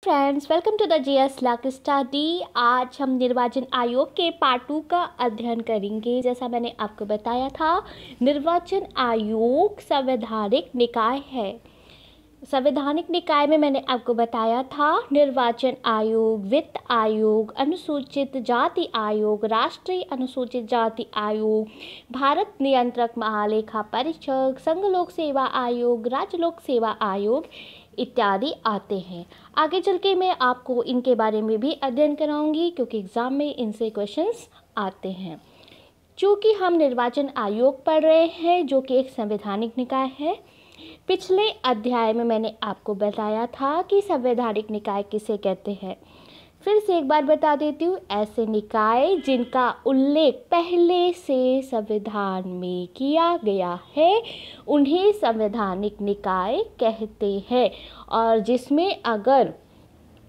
Friends, welcome to the GS luck study. आज हम निर्वाचन आयोग के पार्ट 2 का अध्ययन करेंगे। जैसा मैंने आपको बताया था, निर्वाचन आयोग संवैधानिक निकाय है। संवैधानिक निकाय में मैंने आपको बताया था निर्वाचन आयोग, वित्त आयोग, अनुसूचित जाति आयोग, राष्ट्रीय अनुसूचित जाति आयोग, भारत नियंत्रक महालेखा परीक्षक, संघ लोक सेवा आयोग, राज्य लोक सेवा आयोग इत्यादि आते हैं। आगे चल के मैं आपको इनके बारे में भी अध्ययन कराऊंगी, क्योंकि एग्ज़ाम में इनसे क्वेश्चंस आते हैं। चूँकि हम निर्वाचन आयोग पढ़ रहे हैं, जो कि एक संवैधानिक निकाय है। पिछले अध्याय में मैंने आपको बताया था कि संवैधानिक निकाय किसे कहते हैं। फिर से एक बार बता देती हूँ, ऐसे निकाय जिनका उल्लेख पहले से संविधान में किया गया है उन्हें संवैधानिक निकाय कहते हैं, और जिसमें अगर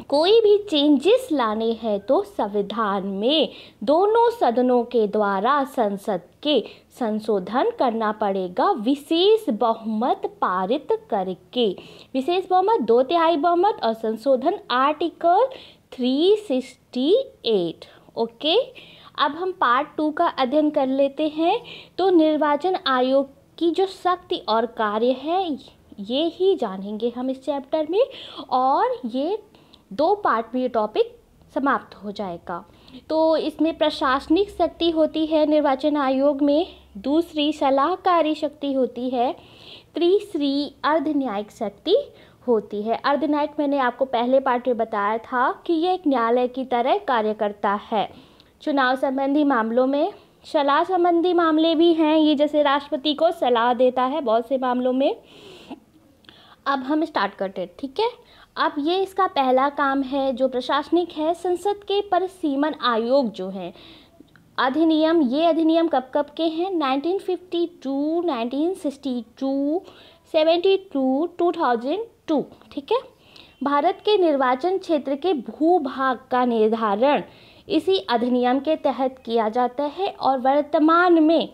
कोई भी चेंजेस लाने हैं तो संविधान में दोनों सदनों के द्वारा संसद के संशोधन करना पड़ेगा, विशेष बहुमत पारित करके। विशेष बहुमत 2/3 बहुमत और संशोधन आर्टिकल 368। ओके, अब हम पार्ट 2 का अध्ययन कर लेते हैं। तो निर्वाचन आयोग की जो शक्ति और कार्य है ये ही जानेंगे हम इस चैप्टर में, और ये 2 पार्ट में ये टॉपिक समाप्त हो जाएगा। तो इसमें प्रशासनिक शक्ति होती है निर्वाचन आयोग में, दूसरी सलाहकारी शक्ति होती है, तीसरी अर्धन्यायिक शक्ति होती है। अर्धन्यायिक मैंने आपको पहले पार्ट में बताया था कि ये एक न्यायालय की तरह कार्य करता है। चुनाव संबंधी मामलों में सलाह संबंधी मामले भी हैं, ये जैसे राष्ट्रपति को सलाह देता है बहुत से मामलों में। अब हम स्टार्ट करते हैं, ठीक है। अब ये इसका पहला काम है जो प्रशासनिक है। संसद के परिसीमन आयोग जो हैं अधिनियम, ये अधिनियम कब कब के हैं? 1952, 1962, 72, 2002, ठीक है। भारत के निर्वाचन क्षेत्र के भूभाग का निर्धारण इसी अधिनियम के तहत किया जाता है, और वर्तमान में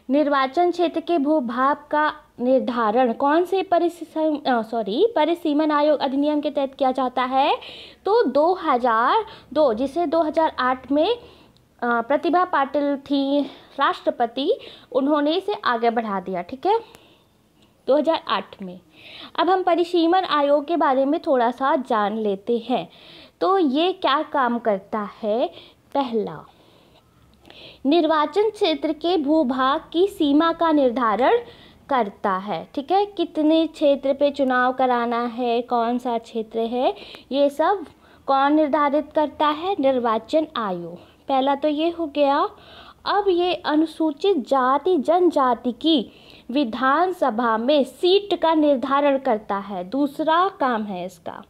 निर्वाचन क्षेत्र के भूभाग का निर्धारण कौन से परिसीमन आयोग अधिनियम के तहत किया जाता है? तो 2002, जिसे 2008 में प्रतिभा पाटिल थी राष्ट्रपति, उन्होंने इसे आगे बढ़ा दिया, ठीक है, 2008 में। अब हम परिसीमन आयोग के बारे में थोड़ा सा जान लेते हैं। तो ये क्या काम करता है? पहला, निर्वाचन क्षेत्र के भूभाग की सीमा का निर्धारण करता है, ठीक है। कितने क्षेत्र पे चुनाव कराना है, कौन सा क्षेत्र है, ये सब कौन निर्धारित करता है? निर्वाचन आयोग। पहला तो ये हो गया। अब ये अनुसूचित जाति जनजाति की विधानसभा में सीट का निर्धारण करता है, दूसरा काम है इसका।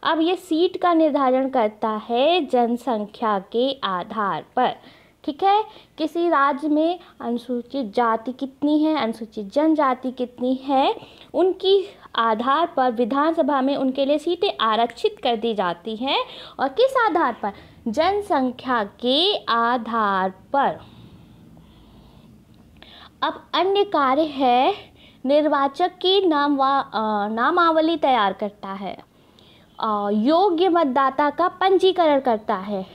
अब ये सीट का निर्धारण करता है जनसंख्या के आधार पर, ठीक है। किसी राज्य में अनुसूचित जाति कितनी है, अनुसूचित जनजाति कितनी है, उनकी आधार पर विधानसभा में उनके लिए सीटें आरक्षित कर दी जाती हैं, और किस आधार पर? जनसंख्या के आधार पर। अब अन्य कार्य है, निर्वाचक की नामावली तैयार करता है, योग्य मतदाता का पंजीकरण करता है।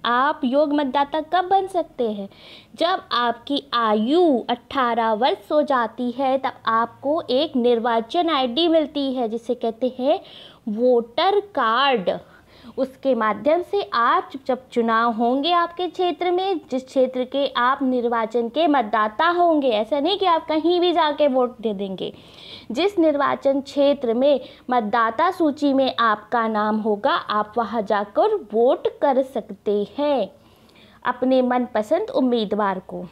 आप योग्य मतदाता कब बन सकते हैं? जब आपकी आयु 18 वर्ष हो जाती है, तब आपको एक निर्वाचन आईडी मिलती है जिसे कहते हैं वोटर कार्ड। उसके माध्यम से आप जब चुनाव होंगे आपके क्षेत्र में, जिस क्षेत्र के आप निर्वाचन के मतदाता होंगे, ऐसा नहीं कि आप कहीं भी जाके वोट दे देंगे, जिस निर्वाचन क्षेत्र में मतदाता सूची में आपका नाम होगा, आप वहां जाकर वोट कर सकते हैं अपने मनपसंद उम्मीदवार को।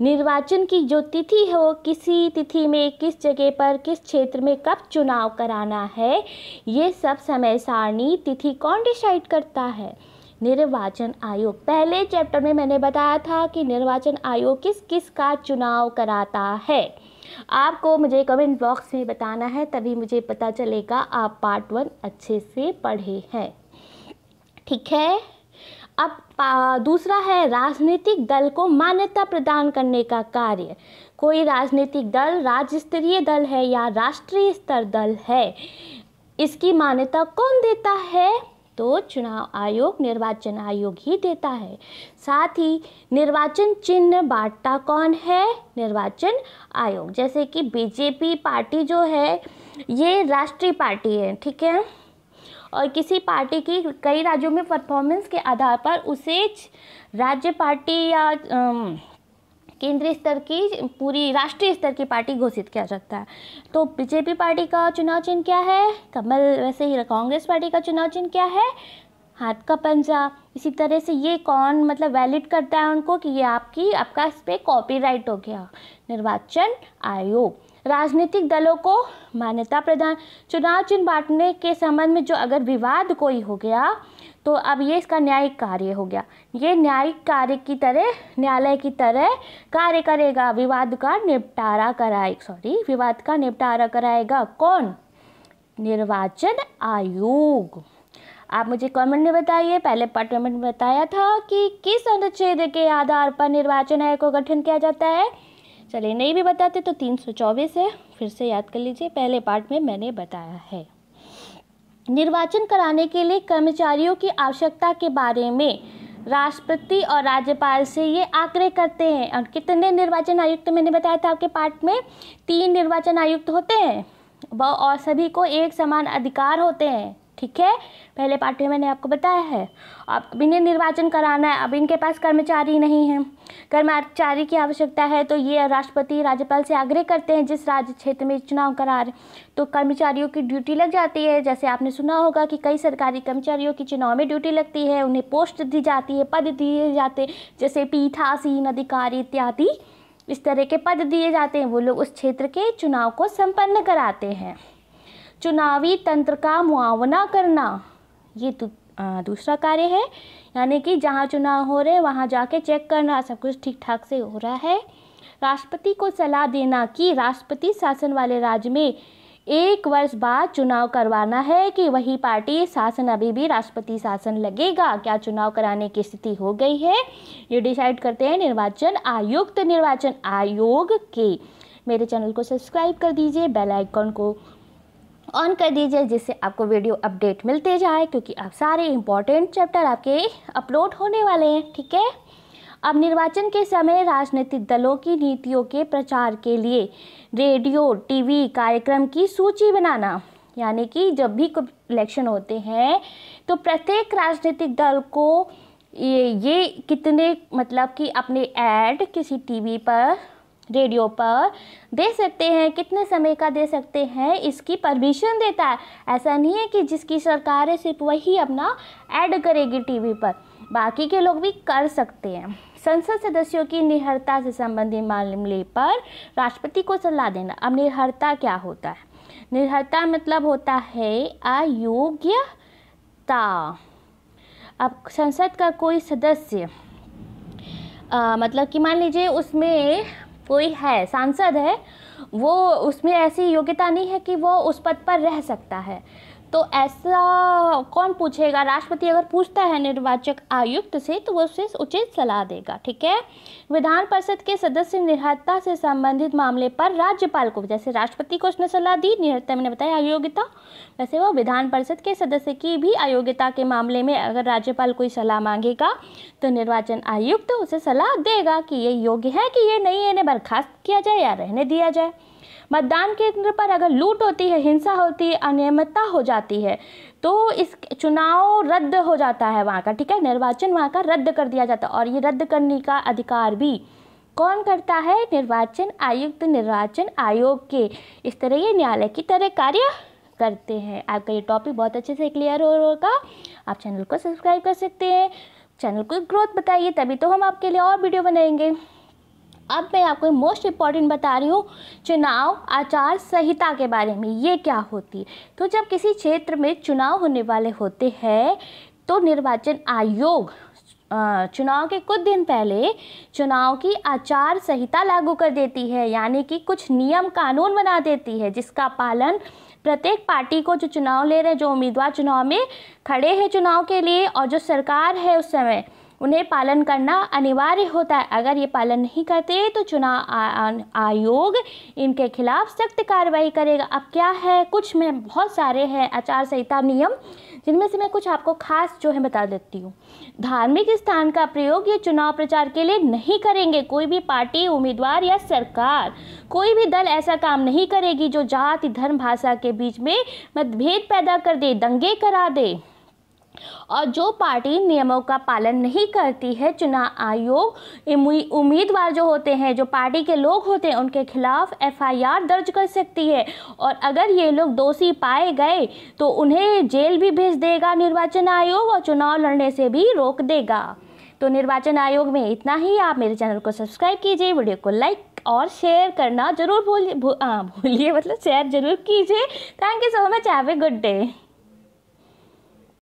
निर्वाचन की जो तिथि हो, किसी तिथि में किस जगह पर किस क्षेत्र में कब चुनाव कराना है, ये सब समय सारणी तिथि कौन डिसाइड करता है? निर्वाचन आयोग। पहले चैप्टर में मैंने बताया था कि निर्वाचन आयोग किस किस का चुनाव कराता है। आपको मुझे कमेंट बॉक्स में बताना है, तभी मुझे पता चलेगा आप पार्ट 1 अच्छे से पढ़े हैं, ठीक है। अब दूसरा है राजनीतिक दल को मान्यता प्रदान करने का कार्य। कोई राजनीतिक दल राज्य स्तरीय दल है या राष्ट्रीय स्तर दल है, इसकी मान्यता कौन देता है? तो चुनाव आयोग निर्वाचन आयोग ही देता है। साथ ही निर्वाचन चिन्ह बांटता कौन है? निर्वाचन आयोग। जैसे कि बीजेपी पार्टी जो है ये राष्ट्रीय पार्टी है, ठीक है, और किसी पार्टी की कई राज्यों में परफॉर्मेंस के आधार पर उसे राज्य पार्टी या केंद्रीय स्तर की पूरी राष्ट्रीय स्तर की पार्टी घोषित किया जाता है। तो बीजेपी पार्टी का चुनाव चिन्ह क्या है? कमल। वैसे ही कांग्रेस पार्टी का चुनाव चिन्ह क्या है? हाथ का पंजा। इसी तरह से ये कौन मतलब वैलिड करता है उनको कि ये आपका इस पर कॉपीराइट हो गया? निर्वाचन आयोग। राजनीतिक दलों को मान्यता प्रदान। चुनाव चिन्ह बांटने के संबंध में जो अगर विवाद कोई हो गया तो अब ये इसका न्यायिक कार्य हो गया। ये न्यायिक कार्य की तरह न्यायालय की तरह कार्य करेगा। विवाद का निपटारा कराएगा कौन? निर्वाचन आयोग। आप मुझे कमेंट में बताइए। पहले पार्ट में बताया था कि किस अनुच्छेद के आधार पर निर्वाचन आयोग का गठन किया जाता है। चलिए नहीं भी बताते तो 324 है, फिर से याद कर लीजिए, पहले पार्ट में मैंने बताया है। निर्वाचन कराने के लिए कर्मचारियों की आवश्यकता के बारे में राष्ट्रपति और राज्यपाल से ये आग्रह करते हैं। और कितने निर्वाचन आयुक्त मैंने बताया था आपके पार्ट में? 3 निर्वाचन आयुक्त होते हैं और सभी को एक समान अधिकार होते हैं, ठीक है, पहले पार्ट में मैंने आपको बताया है। अब इन्हें निर्वाचन कराना है, अब इनके पास कर्मचारी नहीं है, कर्मचारी की आवश्यकता है, तो ये राष्ट्रपति राज्यपाल से आग्रह करते हैं जिस राज्य क्षेत्र में चुनाव करा रहे, तो कर्मचारियों की ड्यूटी लग जाती है। जैसे आपने सुना होगा कि कई सरकारी कर्मचारियों की चुनाव में ड्यूटी लगती है, उन्हें पोस्ट दी जाती है, पद दिए जाते, जैसे पीठासीन अधिकारी इत्यादि इस तरह के पद दिए जाते हैं। वो लोग उस क्षेत्र के चुनाव को संपन्न कराते हैं। चुनावी तंत्र का मुआवना करना, ये दूसरा कार्य है, यानी कि जहाँ चुनाव हो रहे हैं वहाँ जाके चेक करना सब कुछ ठीक ठाक से हो रहा है। राष्ट्रपति को सलाह देना कि राष्ट्रपति शासन वाले राज्य में 1 वर्ष बाद चुनाव करवाना है कि वही पार्टी शासन अभी भी राष्ट्रपति शासन लगेगा, क्या चुनाव कराने की स्थिति हो गई है, ये डिसाइड करते हैं निर्वाचन आयुक्त। निर्वाचन आयोग के मेरे चैनल को सब्सक्राइब कर दीजिए, बेल आइकन को ऑन कर दीजिए जिससे आपको वीडियो अपडेट मिलते जाए, क्योंकि अब सारे इम्पॉर्टेंट चैप्टर आपके अपलोड होने वाले हैं, ठीक है। अब निर्वाचन के समय राजनीतिक दलों की नीतियों के प्रचार के लिए रेडियो टीवी कार्यक्रम की सूची बनाना, यानी कि जब भी इलेक्शन होते हैं तो प्रत्येक राजनीतिक दल को ये कितने मतलब कि अपने ऐड किसी टीवी पर रेडियो पर दे सकते हैं, कितने समय का दे सकते हैं, इसकी परमिशन देता है। ऐसा नहीं है कि जिसकी सरकार है सिर्फ वही अपना ऐड करेगी टीवी पर, बाकी के लोग भी कर सकते हैं। संसद सदस्यों की निहरता से संबंधित मामले पर राष्ट्रपति को सलाह देना। अब निहरता क्या होता है? निहरता मतलब होता है अयोग्यता। अब संसद का कोई सदस्य मतलब कि मान लीजिए उसमें कोई है, सांसद है, वो उसमें ऐसी योग्यता नहीं है कि वो उस पद पर रह सकता है, तो ऐसा कौन पूछेगा? राष्ट्रपति अगर पूछता है निर्वाचक आयुक्त से तो वो उसे उचित सलाह देगा, ठीक है। विधान परिषद के सदस्य निहरता से संबंधित मामले पर राज्यपाल को, जैसे राष्ट्रपति को उसने सलाह दी, निहरता मैंने बताया अयोग्यता, वैसे वो विधान परिषद के सदस्य की भी अयोग्यता के मामले में अगर राज्यपाल कोई सलाह मांगेगा तो निर्वाचन आयुक्त उसे सलाह देगा कि ये योग्य है कि ये नहीं है, इन्हें बर्खास्त किया जाए या रहने दिया जाए। मतदान केंद्र पर अगर लूट होती है, हिंसा होती है, अनियमितता हो जाती है तो इस चुनाव रद्द हो जाता है वहाँ का, ठीक है, निर्वाचन वहाँ का रद्द कर दिया जाता है। और ये रद्द करने का अधिकार भी कौन करता है? निर्वाचन आयुक्त, निर्वाचन आयोग के। इस तरह ये न्यायालय की तरह कार्य करते हैं। आपका ये टॉपिक बहुत अच्छे से क्लियर होगा। आप चैनल को सब्सक्राइब कर सकते हैं, चैनल को ग्रोथ बताइए, तभी तो हम आपके लिए और वीडियो बनाएंगे। अब मैं आपको मोस्ट इम्पॉर्टेंट बता रही हूँ चुनाव आचार संहिता के बारे में, ये क्या होती है। तो जब किसी क्षेत्र में चुनाव होने वाले होते हैं तो निर्वाचन आयोग चुनाव के कुछ दिन पहले चुनाव की आचार संहिता लागू कर देती है, यानी कि कुछ नियम कानून बना देती है जिसका पालन प्रत्येक पार्टी को, जो चुनाव ले रहे हैं, जो उम्मीदवार चुनाव में खड़े हैं चुनाव के लिए, और जो सरकार है उस समय उन्हें पालन करना अनिवार्य होता है। अगर ये पालन नहीं करते तो चुनाव आयोग इनके खिलाफ सख्त कार्रवाई करेगा। अब क्या है, कुछ में बहुत सारे हैं आचार संहिता नियम, जिनमें से मैं कुछ आपको खास जो है बता देती हूँ। धार्मिक स्थान का प्रयोग ये चुनाव प्रचार के लिए नहीं करेंगे। कोई भी पार्टी, उम्मीदवार या सरकार, कोई भी दल ऐसा काम नहीं करेगी जो जाति, धर्म, भाषा के बीच में मतभेद पैदा कर दे, दंगे करा दे। और जो पार्टी नियमों का पालन नहीं करती है, चुनाव आयोग उम्मीदवार जो होते हैं, जो पार्टी के लोग होते हैं, उनके खिलाफ FIR दर्ज कर सकती है। और अगर ये लोग दोषी पाए गए तो उन्हें जेल भी भेज देगा निर्वाचन आयोग, और चुनाव लड़ने से भी रोक देगा। तो निर्वाचन आयोग में इतना ही। आप मेरे चैनल को सब्सक्राइब कीजिए, वीडियो को लाइक और शेयर करना जरूर भूलिए, मतलब शेयर जरूर कीजिए। Thank you so much, have a good day.